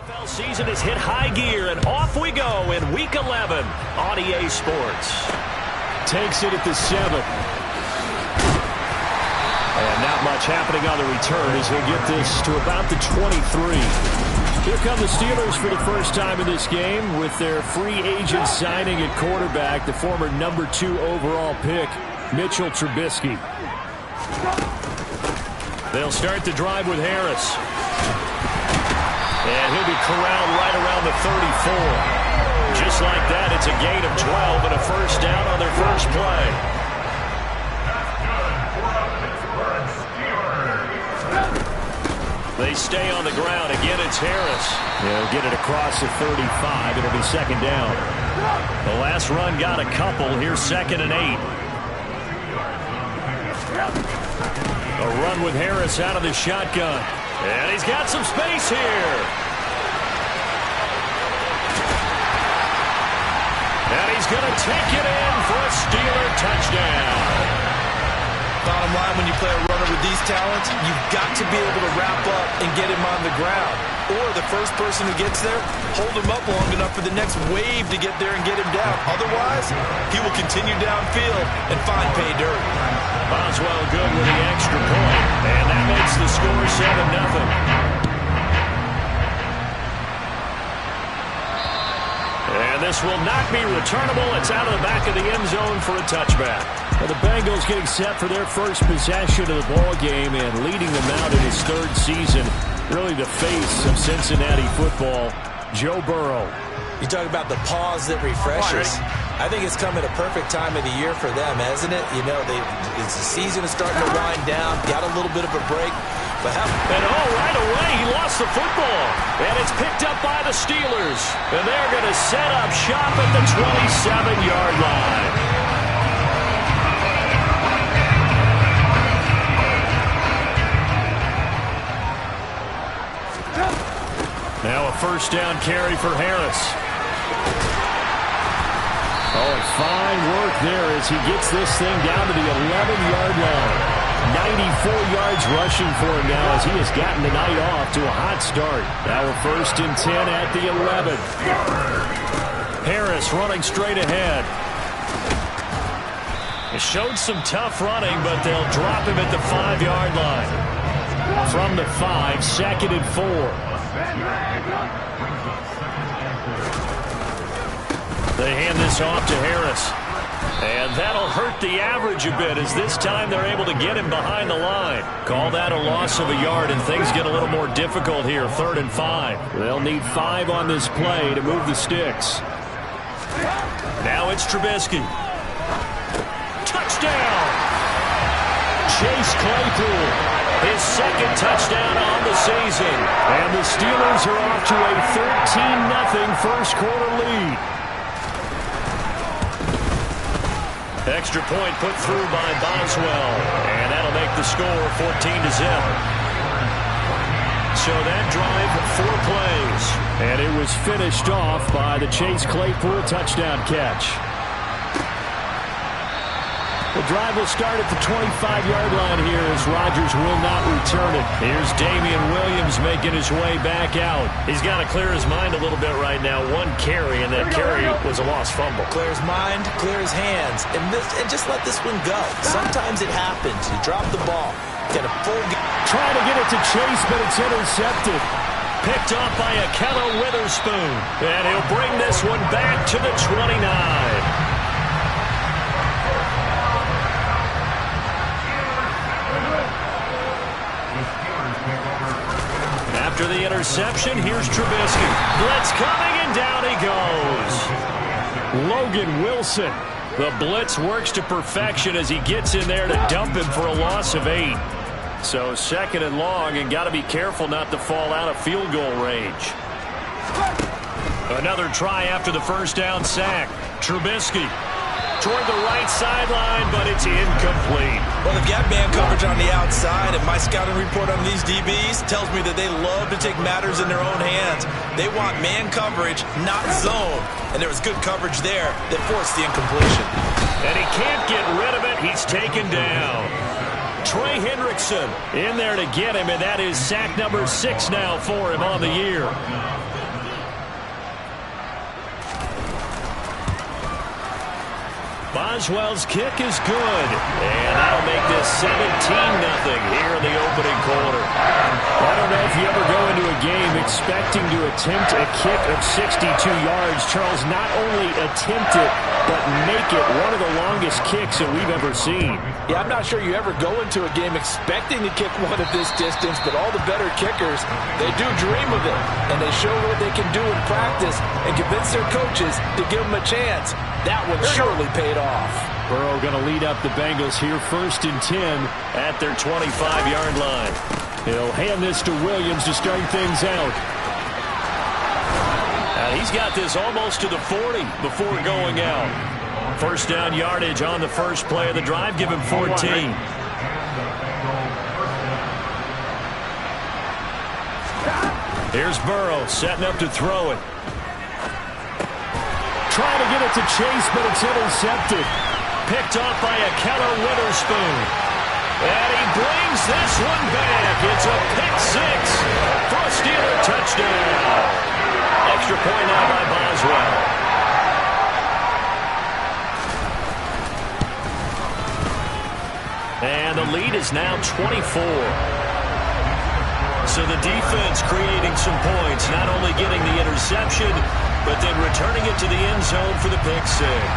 NFL season has hit high gear, and off we go in Week 11 on EA Sports. Takes it at the 7. And not much happening on the return as he'll get this to about the 23. Here come the Steelers for the first time in this game with their free agent signing at quarterback, the former number 2 overall pick, Mitchell Trubisky. They'll start the drive with Harris. And he'll be corralled right around the 34. Just like that, it's a gain of 12 and a first down on their first play. They stay on the ground. Again, it's Harris. They'll get it across the 35. It'll be second down. The last run got a couple. Here's 2nd and 8. A run with Harris out of the shotgun. And he's got some space here. And he's going to take it in for a Steeler touchdown. Bottom line, when you play a runner with these talents, you've got to be able to wrap up and get him on the ground. Or the first person who gets there, hold him up long enough for the next wave to get there and get him down. Otherwise, he will continue downfield and find pay dirt. Boswell good with the extra point. And that makes the score 7-0. And this will not be returnable. It's out of the back of the end zone for a touchback. Well, the Bengals getting set for their first possession of the ball game and leading them out in his 3rd season. Really the face of Cincinnati football, Joe Burrow. You talk about the pause that refreshes. I think it's come at a perfect time of the year for them, hasn't it? You know, the season is starting to wind down, got a little bit of a break. But right away, he lost the football. And it's picked up by the Steelers. And they're going to set up shop at the 27-yard line. Now a first down carry for Harris. Oh, and fine work there as he gets this thing down to the 11-yard line. 94 yards rushing for him now as he has gotten the night off to a hot start. Now a 1st and 10 at the 11. Harris running straight ahead. He showed some tough running, but they'll drop him at the 5-yard line. From the 5, 2nd and 4. They hand this off to Harris. And that'll hurt the average a bit as this time they're able to get him behind the line. Call that a loss of a yard, and things get a little more difficult here. 3rd and 5. They'll need 5 on this play to move the sticks. Now it's Trubisky. Touchdown! Chase Claypool. His 2nd touchdown on the season. And the Steelers are off to a 13-0 first quarter lead. Extra point put through by Boswell. And that'll make the score 14-0. So that drive, 4 plays. And it was finished off by the Chase Claypool touchdown catch. The drive will start at the 25-yard line here as Rodgers will not return it. Here's Damian Williams making his way back out. He's got to clear his mind a little bit right now. 1 carry, and that carry was a lost fumble. Clear his mind, clear his hands, and just let this one go. Sometimes it happens. You drop the ball. Get a full trying to get it to Chase, but it's intercepted. Picked off by Ahkello Witherspoon. And he'll bring this one back to the 29. After the interception, here's Trubisky. Blitz coming, and down he goes. Logan Wilson. The blitz works to perfection as he gets in there to dump him for a loss of 8. So 2nd and long, and got to be careful not to fall out of field goal range. Another try after the first down sack. Trubisky toward the right sideline, but it's incomplete. Well, they've got man coverage on the outside, and my scouting report on these DBs tells me that they love to take matters in their own hands. They want man coverage, not zone. And there was good coverage there that forced the incompletion. And he can't get rid of it. He's taken down. Trey Hendrickson in there to get him, and that is sack number 6 now for him on the year. Boswell's kick is good, and that'll make this 17-0 here in the opening quarter. I don't know if you ever go into a game expecting to attempt a kick of 62 yards. Charles, not only attempt it, but make it one of the longest kicks that we've ever seen. Yeah, I'm not sure you ever go into a game expecting to kick one of this distance, but all the better kickers, they do dream of it, and they show what they can do in practice and convince their coaches to give them a chance. That one surely paid off. Burrow going to lead up the Bengals here, 1st and 10 at their 25-yard line. He'll hand this to Williams to start things out. And he's got this almost to the 40 before going out. First down yardage on the first play of the drive. Give him 14. Here's Burrow setting up to throw it. Trying to get it to Chase, but it's intercepted. Picked off by a Keller Witherspoon. And he brings this one back. It's a pick six for a Steeler touchdown. Extra point now by Boswell. And the lead is now 24. So the defense creating some points, not only getting the interception, but then returning it to the end zone for the pick six.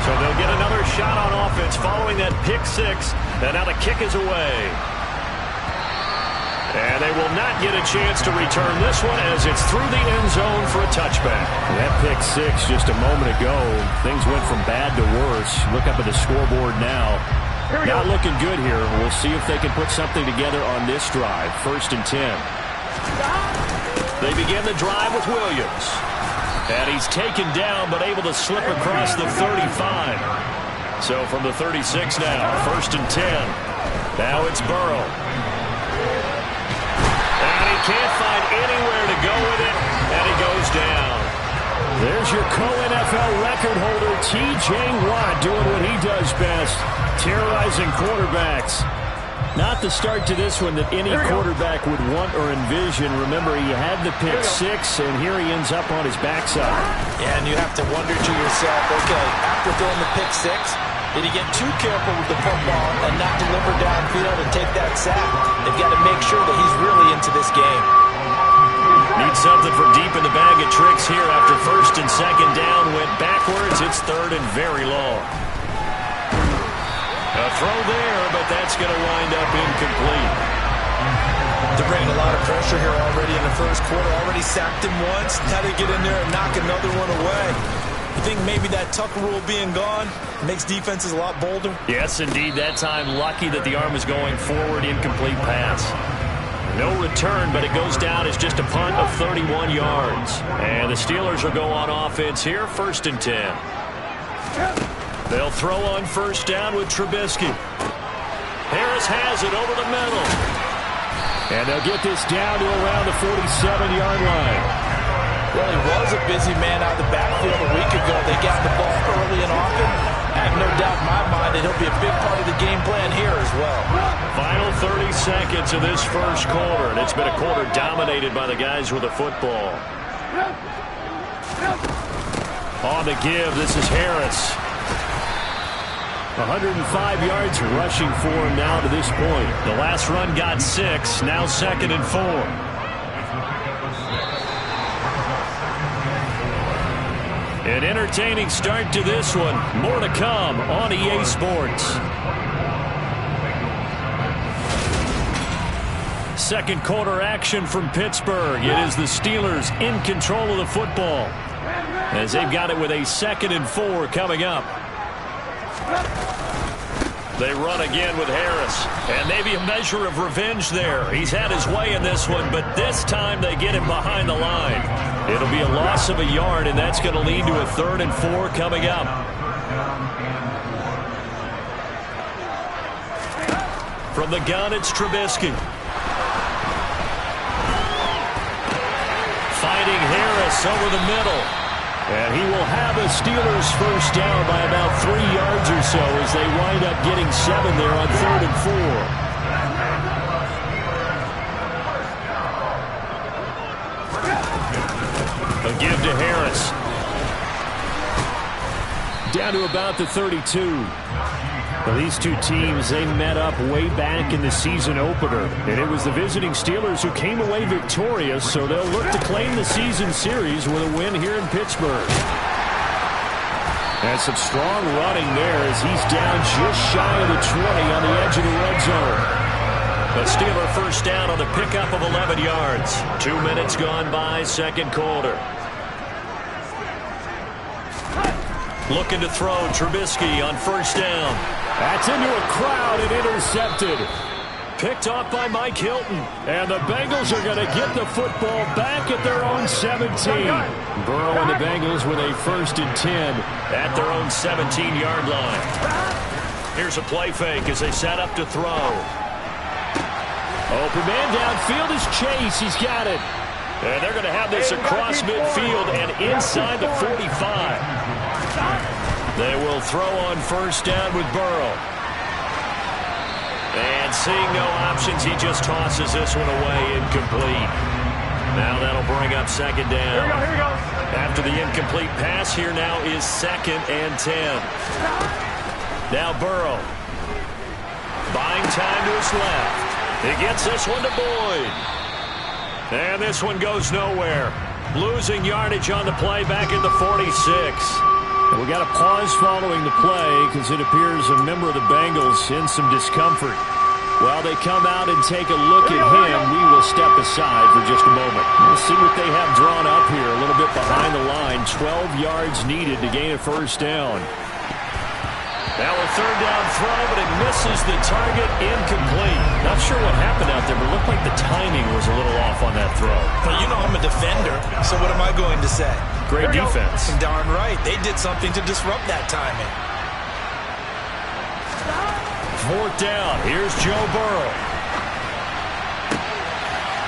So they'll get another shot on offense following that pick six. And now the kick is away. And they will not get a chance to return this one as it's through the end zone for a touchback. That pick six just a moment ago, things went from bad to worse. Look up at the scoreboard now. Not looking good here. We'll see if they can put something together on this drive. 1st and 10. They begin the drive with Williams. And he's taken down but able to slip across the 35. So from the 36 now, 1st and 10. Now it's Burrow. And he can't find anywhere to go with it, and he goes down. There's your co-NFL record holder, T.J. Watt, doing what he does best, terrorizing quarterbacks. Not the start to this one that any quarterback would want or envision. Remember, he had the pick six, and here he ends up on his backside. Yeah, and you have to wonder to yourself, okay, after throwing the pick six, did he get too careful with the football and not deliver downfield and take that sack? They've got to make sure that he's really into this game. Need something from deep in the bag of tricks here after 1st and 2nd down. Went backwards. It's 3rd and very long. A throw there, but that's going to wind up incomplete. They're bringing a lot of pressure here already in the first quarter. Already sacked him once. Now they get in there and knock another one away. You think maybe that Tucker rule being gone makes defenses a lot bolder? Yes, indeed. That time, lucky that the arm was going forward. Incomplete pass. No return, but it goes down as just a punt of 31 yards. And the Steelers will go on offense here, 1st and 10. They'll throw on 1st down with Trubisky. Harris has it over the middle. And they'll get this down to around the 47-yard line. Well, he was a busy man out of the backfield a week ago. They got the ball early and often. I have no doubt in my mind that he'll be a big part of the game plan here as well. Final 30 seconds of this first quarter, and it's been a quarter dominated by the guys with the football. On the give, this is Harris. 105 yards rushing for him now to this point. The last run got 6, now 2nd and 4. An entertaining start to this one. More to come on EA Sports. Second quarter action from Pittsburgh. It is the Steelers in control of the football as they've got it with a 2nd and 4 coming up. They run again with Harris, and maybe a measure of revenge there. He's had his way in this one, but this time they get him behind the line. It'll be a loss of a yard, and that's going to lead to a 3rd and 4 coming up. From the gun, it's Trubisky. Fighting Harris over the middle. And he will have a Steelers first down by about 3 yards or so as they wind up getting 7 there on 3rd and 4. A give to Harris. Down to about the 32. Well, these two teams, they met up way back in the season opener, and it was the visiting Steelers who came away victorious, so they'll look to claim the season series with a win here in Pittsburgh. And some strong running there as he's down just shy of the 20 on the edge of the red zone. The Steeler first down on the pickup of 11 yards. 2 minutes gone by, second quarter. Looking to throw, Trubisky on first down. That's into a crowd and intercepted. Picked off by Mike Hilton. And the Bengals are going to get the football back at their own 17. Burrow and the Bengals with a 1st and 10. At their own 17-yard line. Here's a play fake as they set up to throw. Open man downfield is Chase. He's got it. And they're going to have this across midfield and inside the 45. They will throw on first down with Burrow. And seeing no options, he just tosses this one away, incomplete. Now that'll bring up second down. Here we go. After the incomplete pass, here now is 2nd and 10. Now Burrow. Buying time to his left. He gets this one to Boyd. And this one goes nowhere. Losing yardage on the play back at the 46. We got a pause following the play because it appears a member of the Bengals in some discomfort. While they come out and take a look at him, we will step aside for just a moment. We'll see what they have drawn up here a little bit behind the line. 12 yards needed to gain a first down. Now a third down throw, but it misses the target, incomplete. Not sure what happened out there, but it looked like the timing was a little off on that throw. Well, you know I'm a defender, so what am I going to say? Great defense. Darn right. They did something to disrupt that timing. 4th down. Here's Joe Burrow.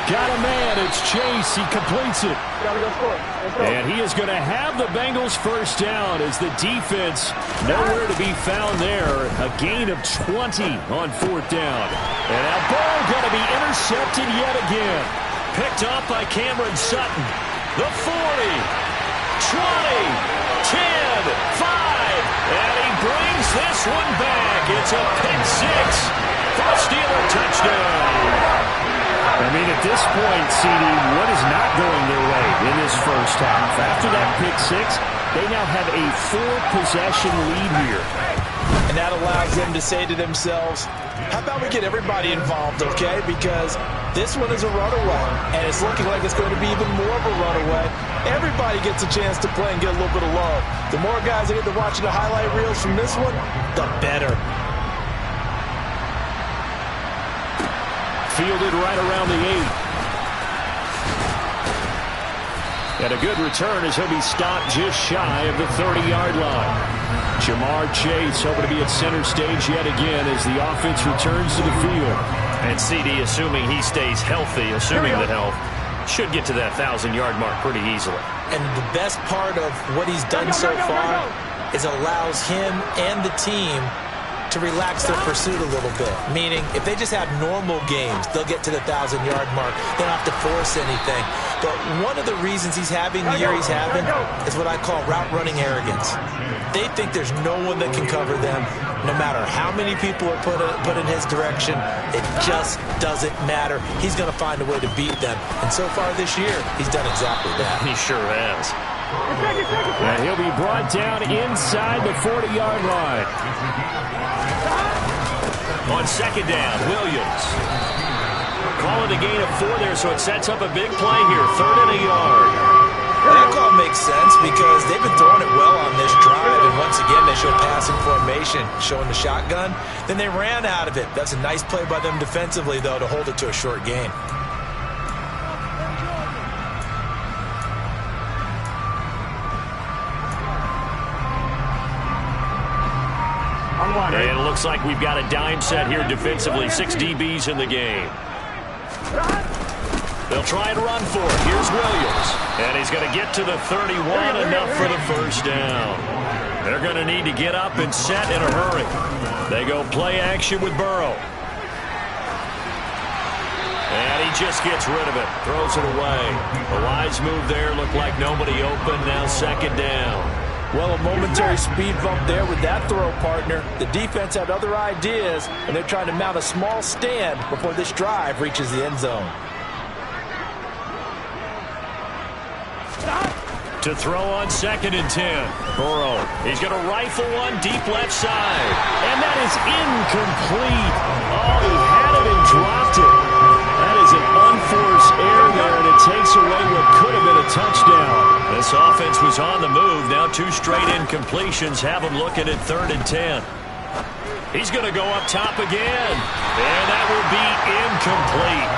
Got a man. It's Chase. He completes it. Gotta go score. Let's go. And he is going to have the Bengals first down as the defense nowhere to be found there. A gain of 20 on 4th down. And now Burrow going to be intercepted yet again. Picked off by Cameron Sutton. The 40, 20, 10, 5. And he brings this one back. It's a pick 6 for a Steeler touchdown. I mean, at this point, CD, what is not going their way in this first half? After that pick 6, they now have a 4-possession lead here. And that allows them to say to themselves, how about we get everybody involved, okay? Because this one is a runaway, and it's looking like it's going to be even more of a runaway. Everybody gets a chance to play and get a little bit of love. The more guys that get to watch the highlight reels from this one, the better. Fielded right around the 8. And a good return as he'll be stopped just shy of the 30-yard line. Jamar Chase hoping to be at center stage yet again as the offense returns to the field. And CD, assuming he stays healthy, assuming the health, should get to that 1,000-yard mark pretty easily. And the best part of what he's done so far is allows him and the team to relax their pursuit a little bit. Meaning, if they just have normal games, they'll get to the 1,000-yard mark. They don't have to force anything. But one of the reasons he's having the year he's having is what I call route running arrogance. They think there's no one that can cover them. No matter how many people are put in his direction, it just doesn't matter. He's going to find a way to beat them. And so far this year, he's done exactly that. He sure has. And he'll be brought down inside the 40-yard line. On second down, Williams. Calling a gain of 4 there, so it sets up a big play here. 3rd and a yard. That call makes sense because they've been throwing it well on this drive, and once again they show passing formation, showing the shotgun. Then they ran out of it. That's a nice play by them defensively, though, to hold it to a short gain. And it looks like we've got a dime set here defensively. 6 DBs in the game. They'll try and run for it. Here's Williams. And he's going to get to the 31, enough for the first down. They're going to need to get up and set in a hurry. They go play action with Burrow. And he just gets rid of it. Throws it away. A wise move there. Looked like nobody open. Now second down. Well, a momentary speed bump there with that throw, partner. The defense had other ideas, and they're trying to mount a small stand before this drive reaches the end zone. To throw on 2nd and 10. Burrow, he's going to rifle one deep left side. And that is incomplete. Oh, he had it and dropped it. That is an unforced error there, and it takes away what could have been a touchdown. This offense was on the move. Now 2 straight incompletions have him looking at 3rd and 10. He's going to go up top again. And that will be incomplete.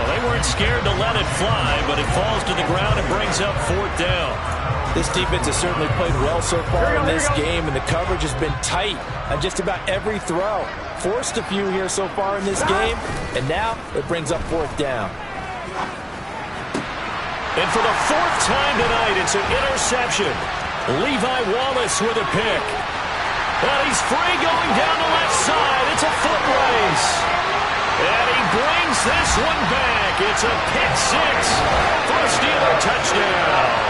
Well, they weren't scared to let it fly, but it falls to the ground and brings up 4th down. This defense has certainly played well so far in this game, and the coverage has been tight on just about every throw. Forced a few here so far in this game, and now it brings up 4th down. And for the 4th time tonight, it's an interception. Levi Wallace with a pick. And he's free going down the left side. It's a foot race. And he brings this one back. It's a pick 6 for a Steeler touchdown.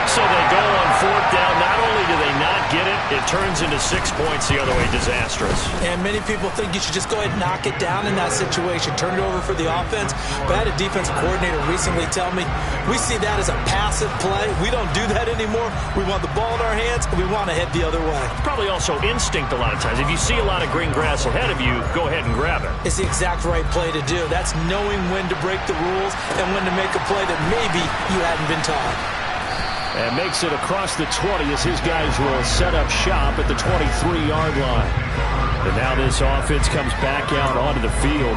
So they go on 4th down. Not only do they not get it, it turns into 6 points the other way. Disastrous. And many people think you should just go ahead and knock it down in that situation. Turn it over for the offense. But I had a defensive coordinator recently tell me, we see that as a passive play. We don't do that anymore. We want the ball in our hands, and we want to head the other way. Probably also instinct a lot of times. If you see a lot of green grass ahead of you, go ahead and grab it. It's the exact right play to do. That's knowing when to break the rules and when to make a play that maybe you hadn't been taught. And makes it across the 20 as his guys will set up shop at the 23-yard line. And now this offense comes back out onto the field.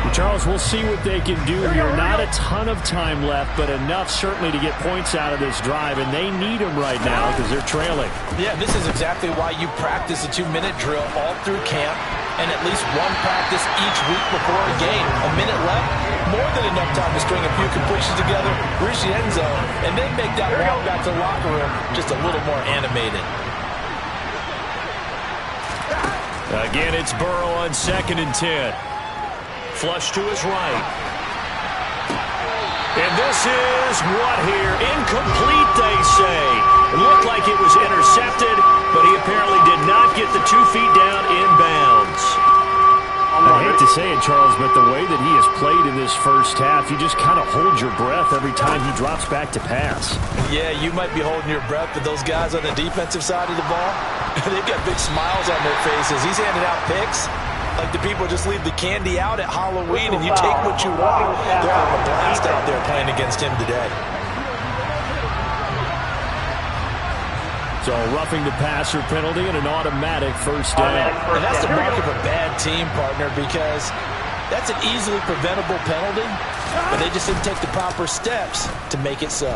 And Charles, we'll see what they can do here. Not a ton of time left, but enough certainly to get points out of this drive, and they need them right now because they're trailing. Yeah, this is exactly why you practice a 2-minute drill all through camp and at least one practice each week before a game. A minute left, more than enough time to string a few completions together, reach the end zone, and then make that walk back to the locker room just a little more animated. Again, it's Burrow on 2nd and 10. Flush to his right. And this is what here? Incomplete, they say. It looked like it was intercepted, but he apparently did not get the 2 feet down inbounds. I hate to say it, Charles, but the way that he has played in this first half, you just kind of hold your breath every time he drops back to pass. Yeah, you might be holding your breath, but those guys on the defensive side of the ball, they've got big smiles on their faces. He's handing out picks like the people just leave the candy out at Halloween and you take what you want. They're having a blast out there playing against him today. So roughing the passer penalty and an automatic first down. And that's the mark of a bad team, partner, because that's an easily preventable penalty, but they just didn't take the proper steps to make it so.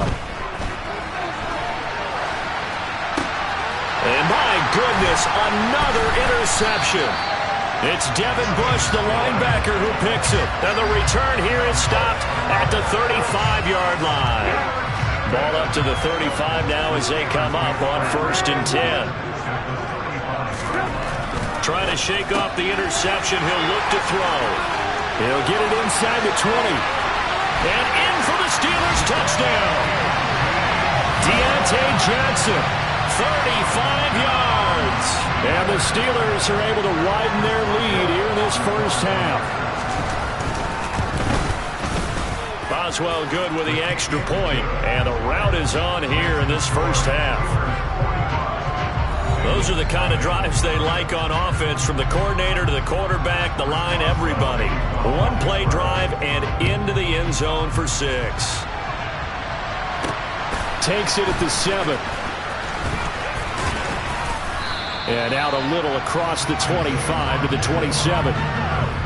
And my goodness, another interception. It's Devin Bush, the linebacker, who picks it. And the return here is stopped at the 35-yard line. Ball up to the 35 now as they come up on 1st and 10. Trying to shake off the interception. He'll look to throw. He'll get it inside the 20. And in for the Steelers touchdown. Deontay Johnson, 35 yards. And the Steelers are able to widen their lead here in this first half. Boswell good with the extra point, and the route is on here in this first half. Those are the kind of drives they like on offense, from the coordinator to the quarterback, the line, everybody. One play drive and into the end zone for 6. Takes it at the 7. And out a little across the 25 to the 27.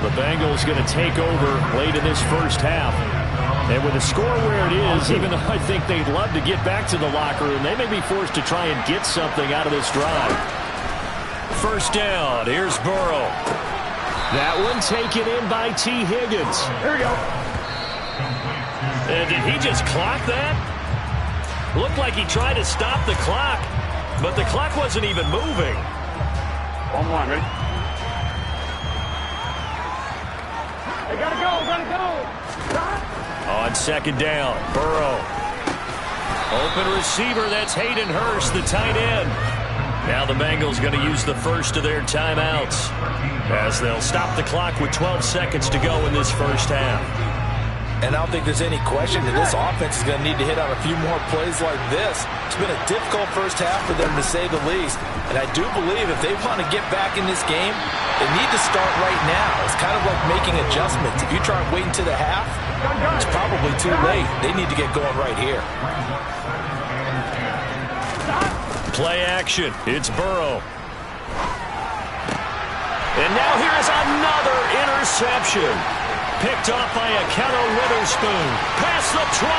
The Bengals going to take over late in this first half. And with the score where it is, even though I think they'd love to get back to the locker room, they may be forced to try and get something out of this drive. First down, here's Burrow. That one taken in by T. Higgins. Here we go. And did he just clock that? Looked like he tried to stop the clock, but the clock wasn't even moving. One more, ready? They gotta go, gotta go. On 2nd down, Burrow. Open receiver, that's Hayden Hurst, the tight end. Now the Bengals going to use the first of their timeouts as they'll stop the clock with 12 seconds to go in this first half. And I don't think there's any question that this offense is going to need to hit on a few more plays like this. It's been a difficult first half for them, to say the least. And I do believe if they want to get back in this game, they need to start right now. It's kind of like making adjustments. If you try and wait until the half, it's probably too late. They need to get going right here. Play action. It's Burrow. And now here's another interception. Picked off by Akello Witherspoon. Past the 20.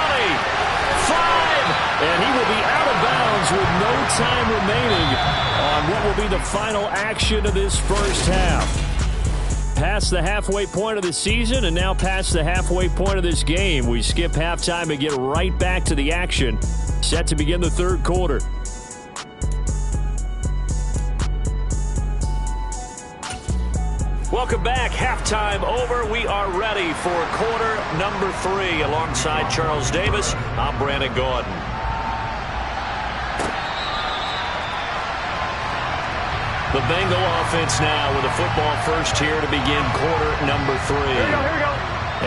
5. And he will be out of bounds with no time remaining on what will be the final action of this first half. Past the halfway point of the season and now past the halfway point of this game. We skip halftime and get right back to the action. Set to begin the third quarter. Welcome back. Halftime over. We are ready for quarter number 3. Alongside Charles Davis, I'm Brandon Gaudin. The Bengal offense now with a football first here to begin quarter number 3. Here we go.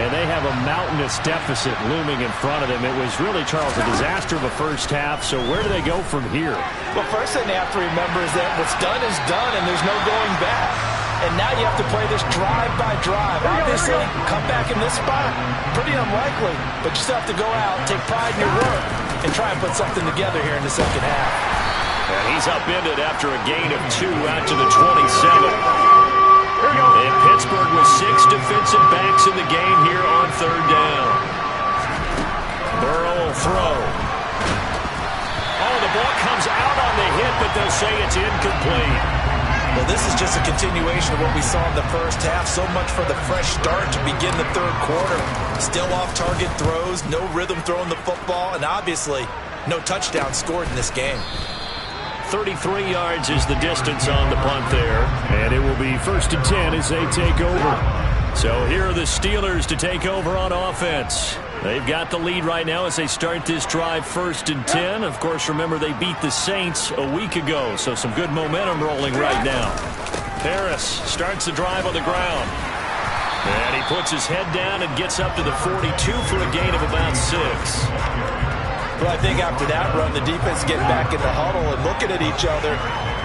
And they have a mountainous deficit looming in front of them. It was really, Charles, a disaster of a first half. So where do they go from here? Well, first thing they have to remember is that what's done is done, and there's no going back. And now you have to play this drive by drive. Obviously, come back in this spot, pretty unlikely. But you still have to go out, take pride in your work, and try and put something together here in the second half. And he's upended after a gain of 2 out to the 27. And Pittsburgh with 6 defensive backs in the game here on third down. Burrow will throw. Oh, the ball comes out on the hit, but they'll say it's incomplete. Well, this is just a continuation of what we saw in the first half. So much for the fresh start to begin the third quarter. Still off-target throws, no rhythm throwing the football, and obviously no touchdown scored in this game. 33 yards is the distance on the punt there. And it will be 1st and 10 as they take over. So here are the Steelers to take over on offense. They've got the lead right now as they start this drive 1st and 10. Of course, remember they beat the Saints a week ago, so some good momentum rolling right now. Harris starts the drive on the ground. And he puts his head down and gets up to the 42 for a gain of about 6. Well, I think after that run, the defense getting back in the huddle and looking at each other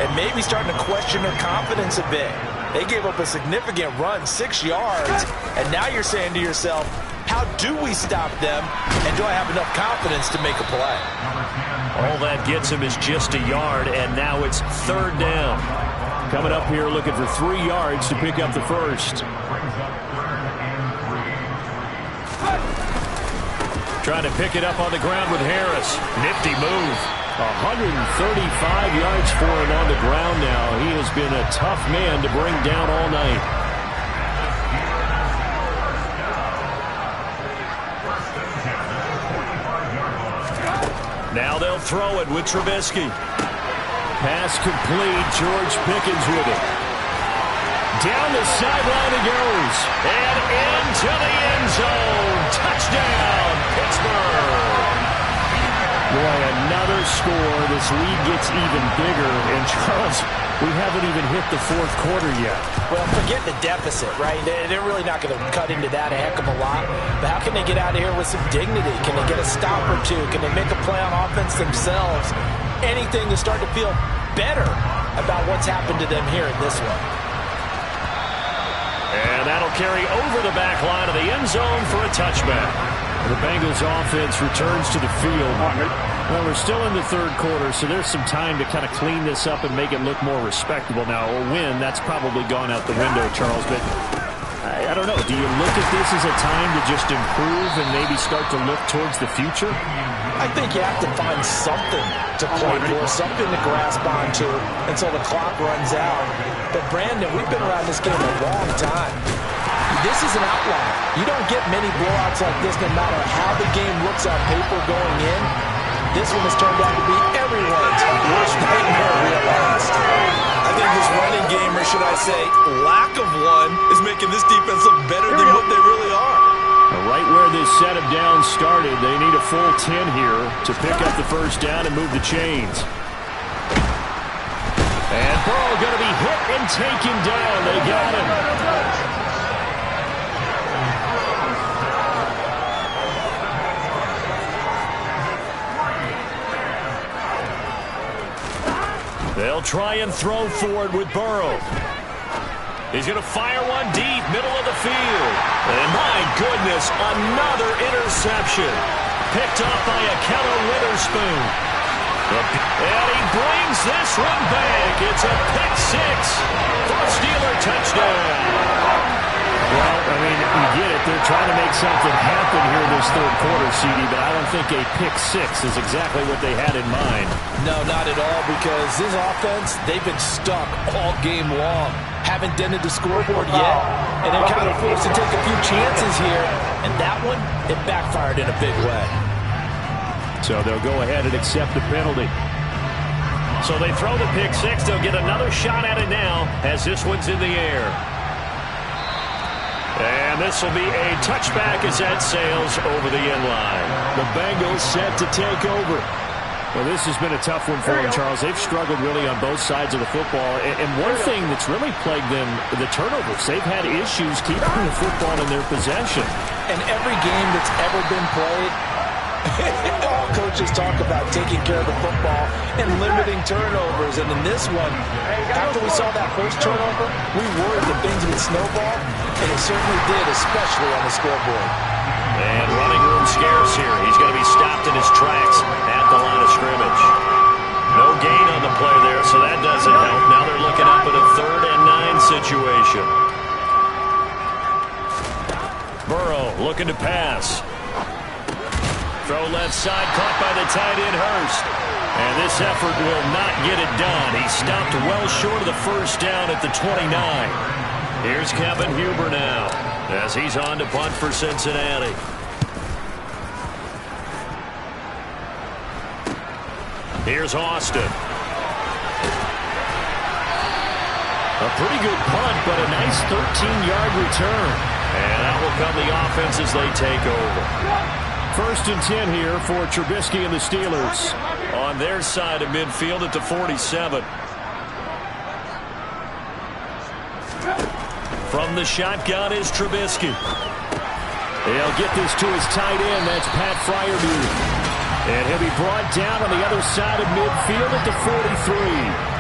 and maybe starting to question their confidence a bit. They gave up a significant run, 6 yards, and now you're saying to yourself, how do we stop them, and do I have enough confidence to make a play? All that gets him is just a yard, and now it's third down. Coming up here looking for 3 yards to pick up the first. Trying to pick it up on the ground with Harris. Nifty move. 135 yards for him on the ground now. He has been a tough man to bring down all night. Now they'll throw it with Trubisky. Pass complete. George Pickens with it. Down the sideline it goes. And into the end zone. Touchdown, Pittsburgh. Boy, another score. This lead gets even bigger. And Charles, we haven't even hit the fourth quarter yet. Well, forget the deficit, right? They're really not going to cut into that a heck of a lot. But how can they get out of here with some dignity? Can they get a stop or two? Can they make a play on offense themselves? Anything to start to feel better about what's happened to them here in this one. And that'll carry over the back line of the end zone for a touchback. The Bengals offense returns to the field. Well, we're still in the third quarter, so there's some time to kind of clean this up and make it look more respectable. Now, a win, that's probably gone out the window, Charles, but I don't know. Do you look at this as a time to just improve and maybe start to look towards the future? I think you have to find something to play for, something to grasp onto until the clock runs out. But, Brandon, we've been around this game a long time. This is an outlier. You don't get many blowouts like this no matter how the game looks on paper going in. This one has turned out to be everyone's worst nightmare realized. I think this running game, or should I say lack of one, is making this defense look better than what they really are. Right where this set of down started. They need a full 10 here to pick up the first down and move the chains. And Burrow going to be hit and taken down. They got him. They'll try and throw for it with Burrow. He's going to fire one deep, middle of the field. And my goodness, another interception. Picked up by Ahkello Witherspoon. And he brings this one back. It's a pick six for a Steeler touchdown. Well, I mean, you get it. They're trying to make something happen here in this third quarter, CD, but I don't think a pick six is exactly what they had in mind. No, not at all, because this offense, they've been stuck all game long. Haven't dented the scoreboard yet, and they're kind of forced to take a few chances here, and that one, it backfired in a big way. So they'll go ahead and accept the penalty. So they throw the pick six. They'll get another shot at it now as this one's in the air. And this will be a touchback as that sails over the end line. The Bengals set to take over. Well, this has been a tough one for them, Charles. They've struggled really on both sides of the football. And one thing that's really plagued them, the turnovers. They've had issues keeping the football in their possession. And every game that's ever been played, all coaches talk about taking care of the football and limiting turnovers. And in this one, after we saw that first turnover, we worried that things would snowball, and it certainly did, especially on the scoreboard. And running room scarce here. He's going to be stopped in his tracks at the line of scrimmage. No gain on the play there, so that doesn't help. Now they're looking up at a 3rd and 9 situation. Burrow looking to pass. Throw left side, caught by the tight end Hurst. And this effort will not get it done. He stopped well short of the first down at the 29. Here's Kevin Huber now as he's on to punt for Cincinnati. Here's Austin. A pretty good punt, but a nice 13-yard return. And that will come the offense as they take over. 1st and 10 here for Trubisky and the Steelers. On their side of midfield at the 47. From the shotgun is Trubisky. They'll get this to his tight end. That's Pat Freiermuth. And he'll be brought down on the other side of midfield at the 43.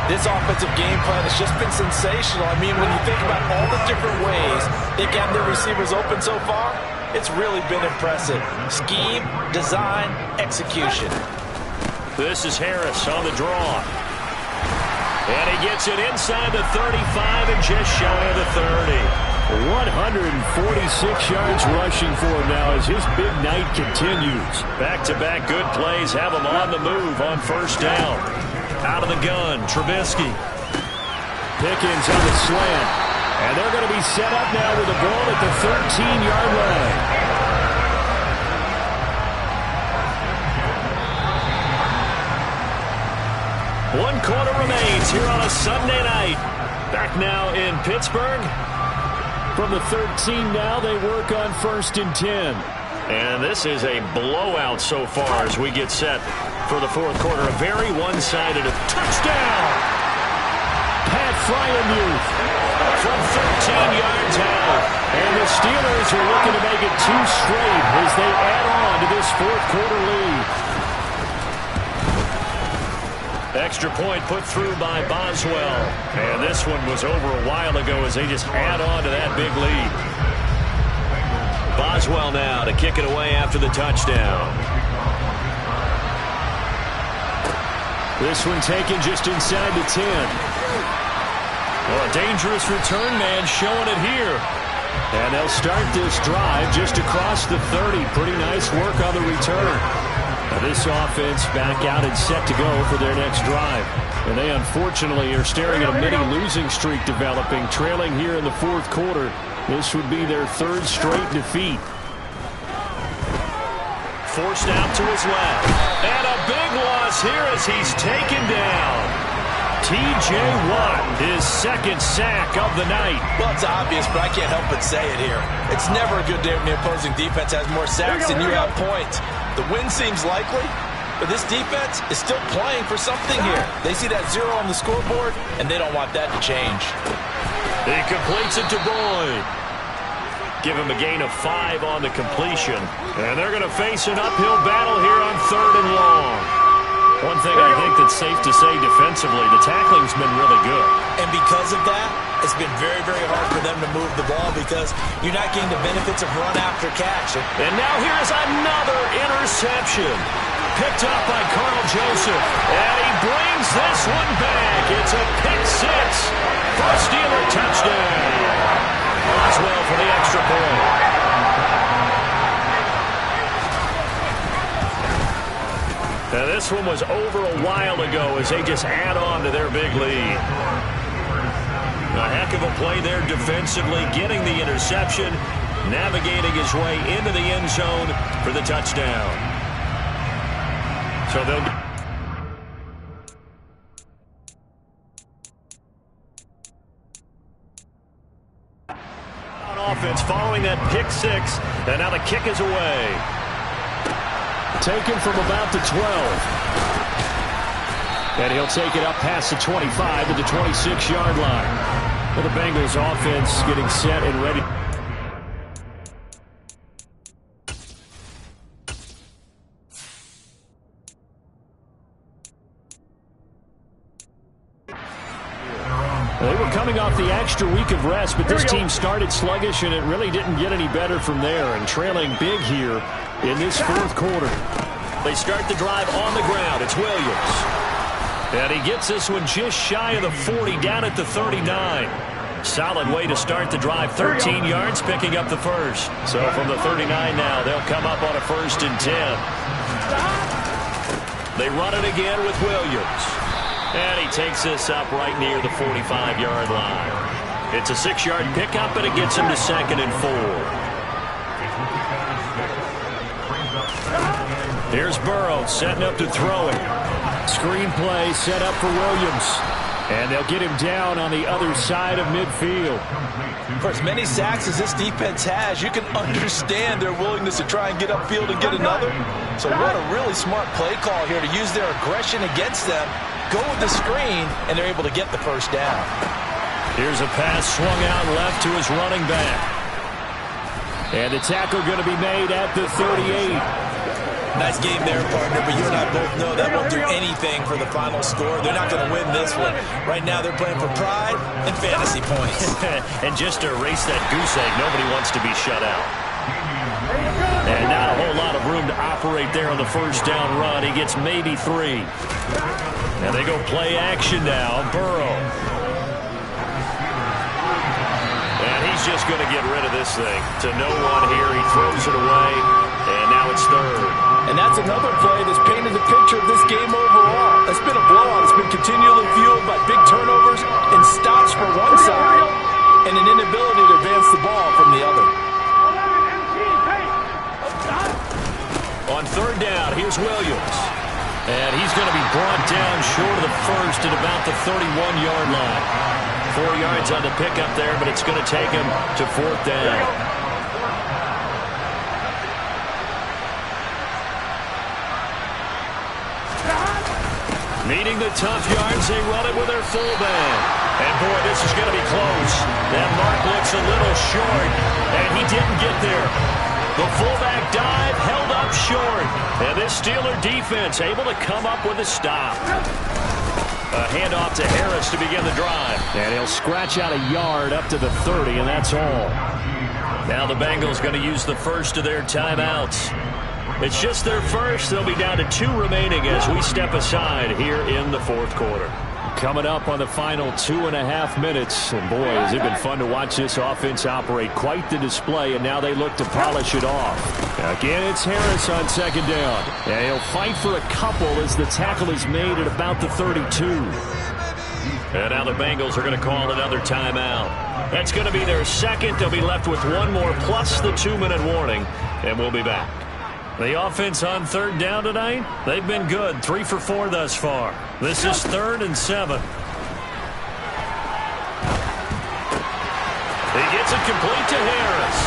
This offensive game plan has just been sensational. I mean, when you think about all the different ways they got their receivers open so far, it's really been impressive. Scheme, design, execution. This is Harris on the draw. And he gets it inside the 35 and just shy of the 30. 146 yards rushing for him now as his big night continues. Back-to-back good plays have him on the move on first down. Out of the gun, Trubisky. Pickens on the slant. And they're going to be set up now with the ball at the 13-yard line. One quarter remains here on a Sunday night. Back now in Pittsburgh. From the 13 now, they work on 1st and 10. And this is a blowout so far as we get set for the fourth quarter. A very one-sided touchdown. Pat Freiermuth from 13 yards out. And the Steelers are looking to make it 2 straight as they add on to this fourth quarter lead. Extra point put through by Boswell. And this one was over a while ago as they just add on to that big lead. Boswell now to kick it away after the touchdown. This one taken just inside the 10. Well, a dangerous return man showing it here. And they'll start this drive just across the 30. Pretty nice work on the return. Now this offense back out and set to go for their next drive. And they unfortunately are staring at a mini losing streak developing, trailing here in the fourth quarter. This would be their 3rd straight defeat. Forced out to his left. And a big loss here as he's taken down. T.J. Watt, his second sack of the night. Well, it's obvious, but I can't help but say it here. It's never a good day when the opposing defense has more sacks than you have points. The win seems likely, but this defense is still playing for something here. They see that 0 on the scoreboard, and they don't want that to change. He completes it to Boyd. Give him a gain of 5 on the completion. And they're going to face an uphill battle here on 3rd and long. One thing I think that's safe to say defensively, the tackling's been really good. And because of that, it's been very, very hard for them to move the ball because you're not getting the benefits of run after catch. And now here's another interception. Picked up by Carl Joseph. And he brings this one back. It's a pick 6 for a Steeler touchdown. Oswell for the extra point. Now this one was over a while ago as they just add on to their big lead. A heck of a play there defensively, getting the interception, navigating his way into the end zone for the touchdown. So they'll... on offense following that pick 6, and now the kick is away. Taken from about the 12. And he'll take it up past the 25 to the 26-yard line. Well, the Bengals offense getting set and ready. They were coming off the extra week of rest, but this team started sluggish, and it really didn't get any better from there. And trailing big here in this 4th quarter. They start the drive on the ground. It's Williams. And he gets this one just shy of the 40, down at the 39. Solid way to start the drive. 13 yards, picking up the first. So from the 39 now, they'll come up on a 1st and 10. They run it again with Williams. And he takes this up right near the 45-yard line. It's a 6-yard pickup, and it gets him to 2nd and 4. Here's Burrow setting up to throw it. Screen play set up for Williams. And they'll get him down on the other side of midfield. For as many sacks as this defense has, you can understand their willingness to try and get upfield and get another. So what a really smart play call here to use their aggression against them. Go with the screen, and they're able to get the first down. Here's a pass swung out left to his running back. And the tackle going to be made at the 38. Nice game there, partner, but you and I both know that won't do anything for the final score. They're not going to win this one. Right now, they're playing for pride and fantasy points. And just to erase that goose egg, nobody wants to be shut out. And not a whole lot of room to operate there on the first down run. He gets maybe 3. And they go play action now. Burrow. And he's just going to get rid of this thing to no one here. He throws it away, and now it's 3rd. And that's another play that's painted the picture of this game overall. It's been a blowout. It's been continually fueled by big turnovers and stops for one side and an inability to advance the ball from the other. On 3rd down, here's Williams. And he's going to be brought down short of the first at about the 31-yard line. 4 yards on the pickup there, but it's going to take him to 4th down. Needing the tough yards, they run it with their fullback. And boy, this is going to be close. That mark looks a little short, and he didn't get there. The fullback dive held up short. And this Steeler defense able to come up with a stop. A handoff to Harris to begin the drive. And he'll scratch out a yard up to the 30, and that's all. Now the Bengals going to use the first of their timeouts. It's just their first. They'll be down to 2 remaining as we step aside here in the 4th quarter. Coming up on the final 2.5 minutes. And boy, has it been fun to watch this offense operate. Quite the display, and now they look to polish it off. Again, it's Harris on 2nd down. And he'll fight for a couple as the tackle is made at about the 32. And now the Bengals are going to call another timeout. That's going to be their second. They'll be left with 1 more plus the 2-minute warning. And we'll be back. The offense on 3rd down tonight, they've been good. 3 for 4 thus far. This is 3rd and 7. Gets it complete to Harris.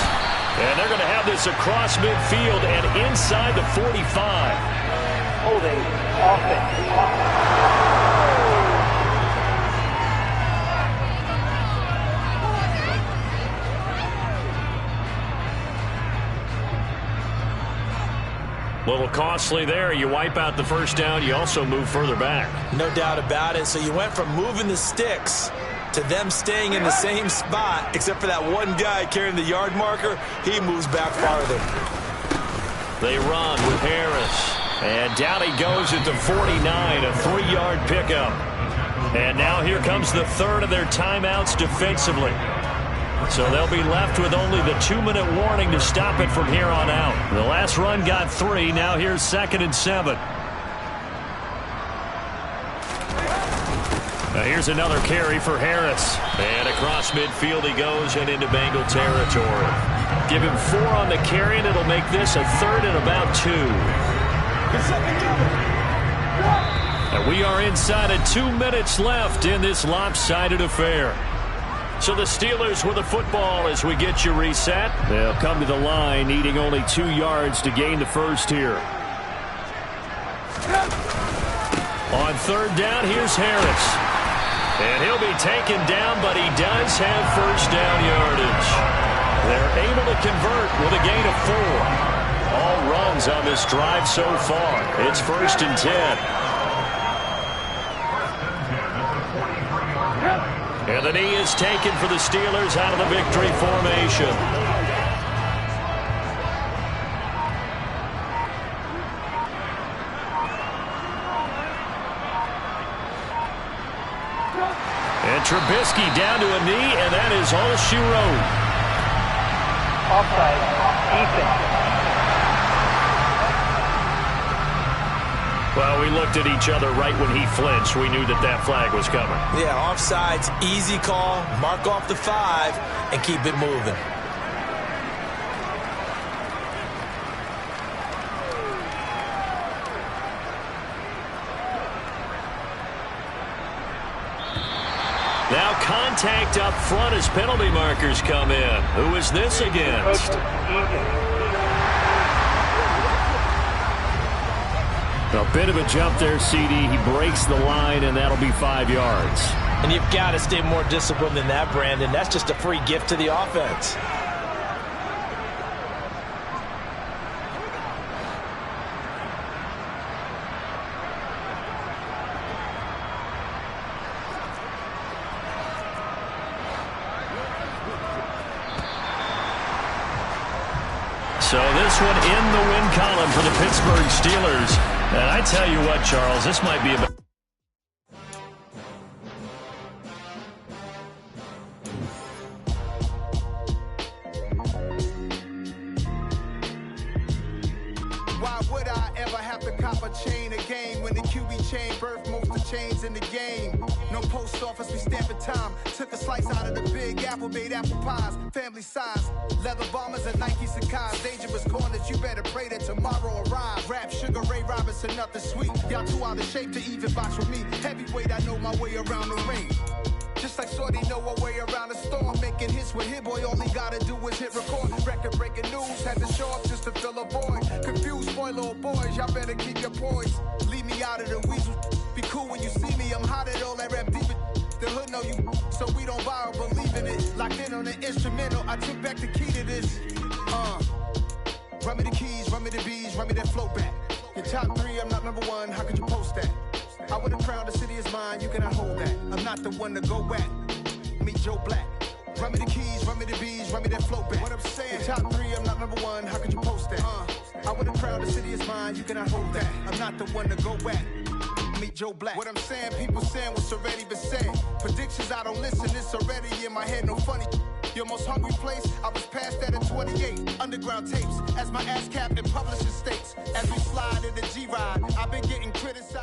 And they're going to have this across midfield and inside the 45. Holding offense. A little costly there. You wipe out the first down. You also move further back. No doubt about it. So you went from moving the sticks to them staying in the same spot, except for that one guy carrying the yard marker. He moves back farther. They run with Harris. And down he goes at the 49, a 3-yard pickup. And now here comes the third of their timeouts defensively. So they'll be left with only the 2-minute warning to stop it from here on out. The last run got 3. Now here's 2nd and 7. Now here's another carry for Harris. And across midfield he goes and into Bengal territory. Give him 4 on the carry, and it'll make this a 3rd and about 2. And we are inside of 2 minutes left in this lopsided affair. So the Steelers with the football as we get you reset. They'll come to the line needing only 2 yards to gain the first here. On 3rd down, here's Harris. And he'll be taken down, but he does have first down yardage. They're able to convert with a gain of 4. All runs on this drive so far. It's 1st and 10. And the knee is taken for the Steelers out of the victory formation. And Trubisky down to a knee, and that is all she wrote. Offside. Ethan. Well, we looked at each other right when he flinched. We knew that that flag was coming. Yeah, offsides, easy call. Mark off the 5 and keep it moving. Now contact up front as penalty markers come in. Who is this against? A bit of a jump there, CD. He breaks the line, and that'll be 5 yards. And you've got to stay more disciplined than that, Brandon. That's just a free gift to the offense. So this one in the win column for the Pittsburgh Steelers. And I tell you what, Charles, this might be a... Why would I ever have to cop a chain again when the QB chain birthed most of the chains in the game? No post office, we stamping time. Took a slice out of the big apple, made apple pies, family size. Leather bombers and Nike Sacai's. Dangerous corners, you better pray that tomorrow arrives. Rap, Sugar Ray Robinson, nothing sweet. Y'all too out of shape to even box with me. Heavyweight, I know my way around the ring. Just like Shorty know her way around the storm. Making hits with Hit Boy, all he gotta do is hit record. Record breaking news, had to show up just to fill a void. Confused boy, little boys, y'all better keep your poise. Leave me out of the weasel. Be cool when you see me, I'm hot at all that rap deep. The hood know you, so we don't borrow, believe in it. Locked in on the instrumental, I took back the key to this. Run me the keys, run me the bees, run me that flow back. Your top 3, I'm not number 1, how could you post that? I would have crowned the city is mine, you cannot hold that. I'm not the one to go at. Meet Joe Black. Run me the keys, run me the bees, run me that flow back. What I'm saying, your top 3, I'm not number 1, how could you post that? I would have crowned the city is mine, you cannot hold that. I'm not the one to go at. Meet Joe Black. What I'm saying, people saying what's already been said. Predictions, I don't listen, it's already in my head, no funny. Your most hungry place, I was past that at 28. Underground tapes, as my ass cap in publishing states. As we slide in the G-Ride, I've been getting criticized.